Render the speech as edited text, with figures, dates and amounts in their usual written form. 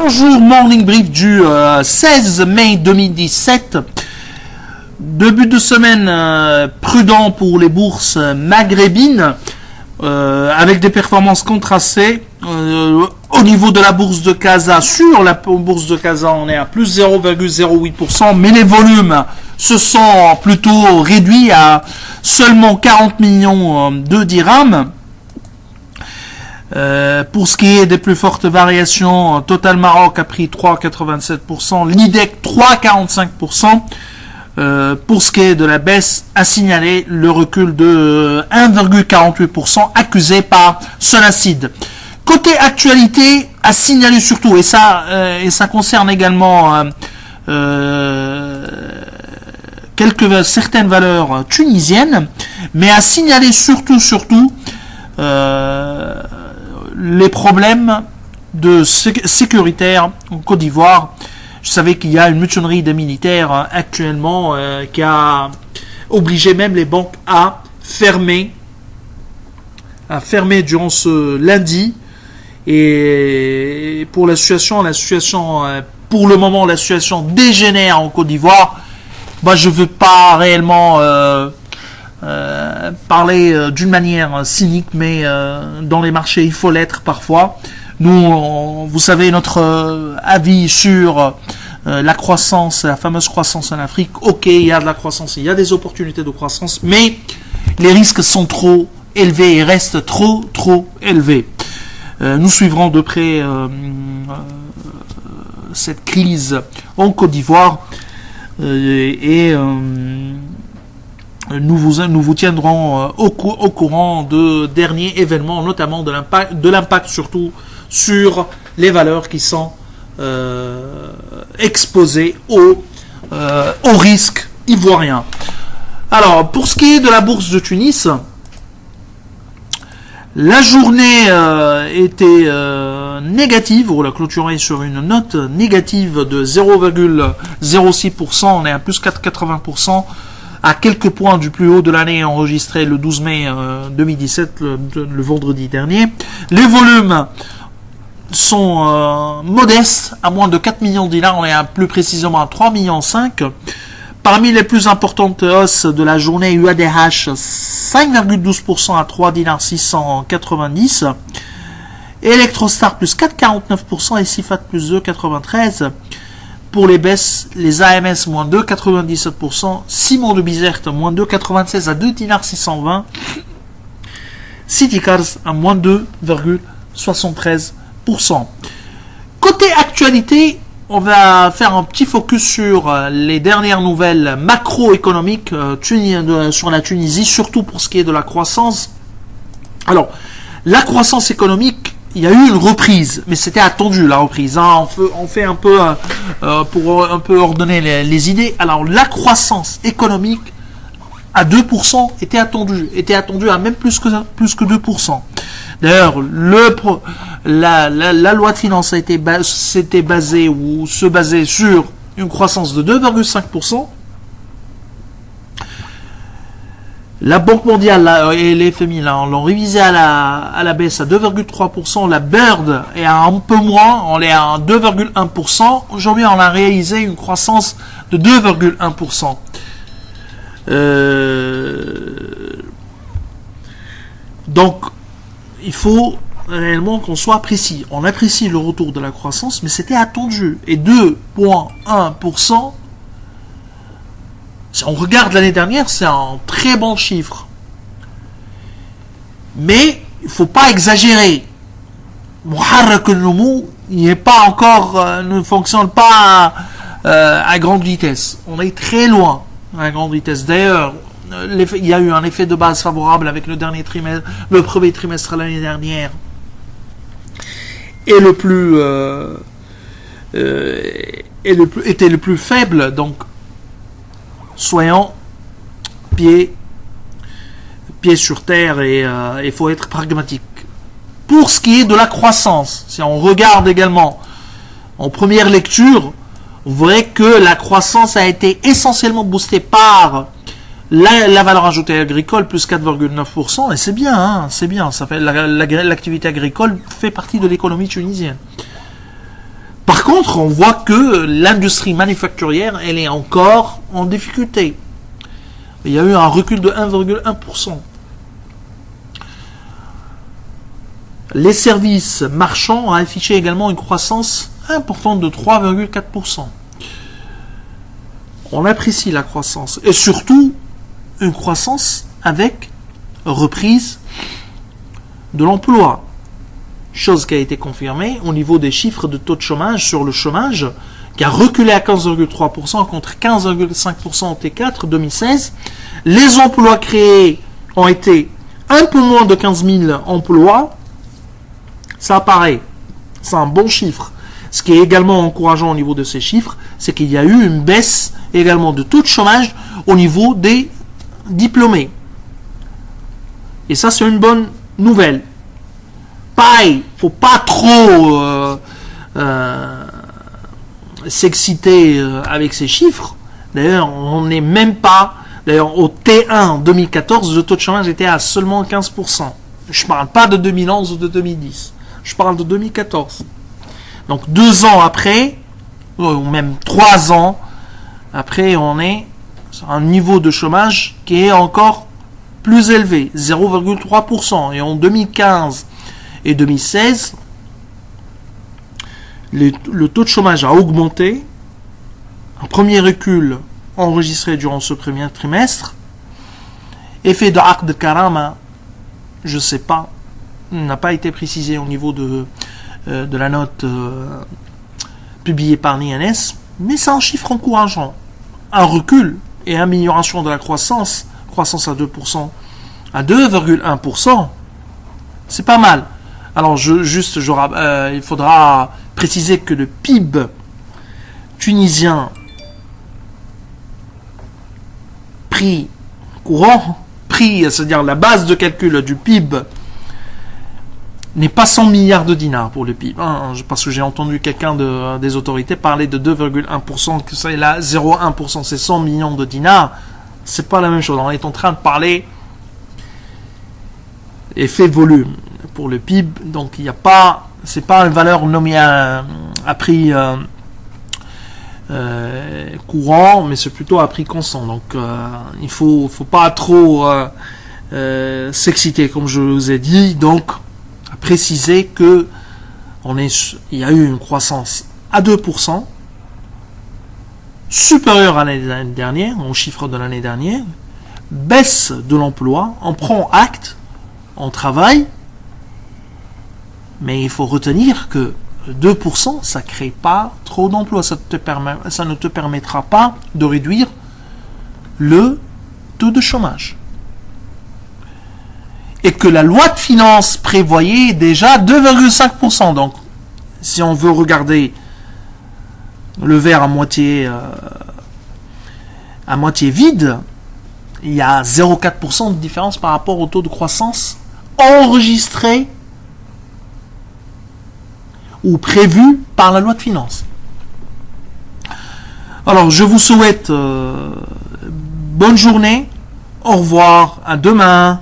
Bonjour, Morning Brief du 16 mai 2017. Début de semaine prudent pour les bourses maghrébines, avec des performances contrastées. Au niveau de la bourse de Casa, sur la bourse de Casa, on est à plus 0,08%, mais les volumes se sont plutôt réduits à seulement 40 millions de dirhams. Pour ce qui est des plus fortes variations, Total Maroc a pris 3,87%, l'IDEC 3,45%. Pour ce qui est de la baisse, a signalé le recul de 1,48% accusé par Sonacid. Côté actualité, a signalé surtout, et ça concerne également certaines valeurs tunisiennes, mais a signalé surtout les problèmes sécuritaires en Côte d'Ivoire. Je savais qu'il y a une mutinerie des militaires actuellement qui a obligé même les banques à fermer durant ce lundi. Et pour la situation pour le moment, la situation dégénère en Côte d'Ivoire. Je veux pas réellement parler d'une manière cynique, mais dans les marchés, il faut l'être parfois. Nous, vous savez, notre avis sur la croissance, la fameuse croissance en Afrique. Ok, il y a de la croissance, il y a des opportunités de croissance, mais les risques sont trop élevés et restent trop élevés. Nous suivrons de près cette crise en Côte d'Ivoire et nous vous tiendrons au courant de derniers événements, notamment de l'impact surtout sur les valeurs qui sont exposées aux risques ivoiriens. Alors, pour ce qui est de la bourse de Tunis, la journée était négative, on l'a clôturé sur une note négative de 0,06%, on est à plus 4,80%, à quelques points du plus haut de l'année enregistré le 12 mai 2017, le vendredi dernier. Les volumes sont modestes, à moins de 4 millions de dinars, on est plus précisément à 3,5 millions. Parmi les plus importantes hausses de la journée, UADH 5,12% à 3 dinars 690. Electrostar plus 4,49% et Sifat plus 2,93%. Pour les baisses, les AMS moins 2,97%, Simon de Bizerte moins 2,96 à 2 dinars 620, Citycars à moins 2,73%. Côté actualité, on va faire un petit focus sur les dernières nouvelles macroéconomiques sur la Tunisie, surtout pour ce qui est de la croissance. Alors, la croissance économique, il y a eu une reprise, mais c'était attendu la reprise. On fait un peu pour un peu ordonner les idées. Alors la croissance économique à 2% était attendue à même plus que 2%. D'ailleurs, la loi de finances s'était basée sur une croissance de 2,5%. La Banque mondiale et les FMI l'ont révisé à la baisse à 2,3%. La Bird est à un peu moins, on est à 2,1%. Aujourd'hui, on a réalisé une croissance de 2,1%. Donc, il faut réellement qu'on soit précis. On apprécie le retour de la croissance, mais c'était attendu. Et 2,1%, si on regarde l'année dernière, c'est un très bon chiffre. Mais il ne faut pas exagérer. Muharrak al-Numou ne fonctionne pas à grande vitesse. On est très loin à grande vitesse. D'ailleurs, il y a eu un effet de base favorable avec le premier trimestre l'année dernière. Et était le plus faible. Donc, soyons pieds sur terre et il faut être pragmatique. Pour ce qui est de la croissance, si on regarde également en première lecture, vous verrez que la croissance a été essentiellement boostée par la valeur ajoutée agricole, plus 4,9%, et c'est bien, ça fait l'activité agricole fait partie de l'économie tunisienne. Par contre, on voit que l'industrie manufacturière, elle est encore en difficulté. Il y a eu un recul de 1,1%. Les services marchands ont affiché également une croissance importante de 3,4%. On apprécie la croissance. Et surtout, une croissance avec reprise de l'emploi. Chose qui a été confirmée au niveau des chiffres de taux de chômage sur le chômage, qui a reculé à 15,3% contre 15,5% en T4 2016. Les emplois créés ont été un peu moins de 15 000 emplois. Ça apparaît, c'est un bon chiffre. Ce qui est également encourageant au niveau de ces chiffres, c'est qu'il y a eu une baisse également de taux de chômage au niveau des diplômés. Et ça, c'est une bonne nouvelle. Pareil, faut pas trop s'exciter avec ces chiffres. D'ailleurs, on n'est même pas... D'ailleurs, au T1 en 2014, le taux de chômage était à seulement 15%. Je ne parle pas de 2011 ou de 2010. Je parle de 2014. Donc 2 ans après, ou même 3 ans après, on est sur un niveau de chômage qui est encore plus élevé, 0,3%. Et en 2015 et 2016, le taux de chômage a augmenté. Un premier recul enregistré durant ce premier trimestre. Effet de Aqd de Karama, je ne sais pas, n'a pas été précisé au niveau de la note publiée par l'INS, mais c'est un chiffre encourageant. Un recul et amélioration de la croissance à 2%, à 2,1%, c'est pas mal. Alors, il faudra préciser que le PIB tunisien prix courant, c'est-à-dire la base de calcul du PIB, n'est pas 100 milliards de dinars pour le PIB. Parce que j'ai entendu quelqu'un des autorités parler de 2,1%, que c'est là 0,1%, c'est 100 millions de dinars. C'est pas la même chose. On est en train de parler effet volume pour le PIB. Donc il n'y a pas, c'est pas une valeur nommée à prix courant, mais c'est plutôt à prix constant. Donc il faut pas trop s'exciter, comme je vous ai dit. Donc préciser que il y a eu une croissance à 2%, supérieure à l'année dernière, au chiffre de l'année dernière, baisse de l'emploi, on prend acte, on travaille, mais il faut retenir que 2%, ça ne crée pas trop d'emplois, ça ne te permettra pas de réduire le taux de chômage. Et que la loi de finances prévoyait déjà 2,5%. Donc, si on veut regarder le verre à moitié vide, il y a 0,4% de différence par rapport au taux de croissance enregistré ou prévu par la loi de finances. Alors, je vous souhaite bonne journée, au revoir, à demain.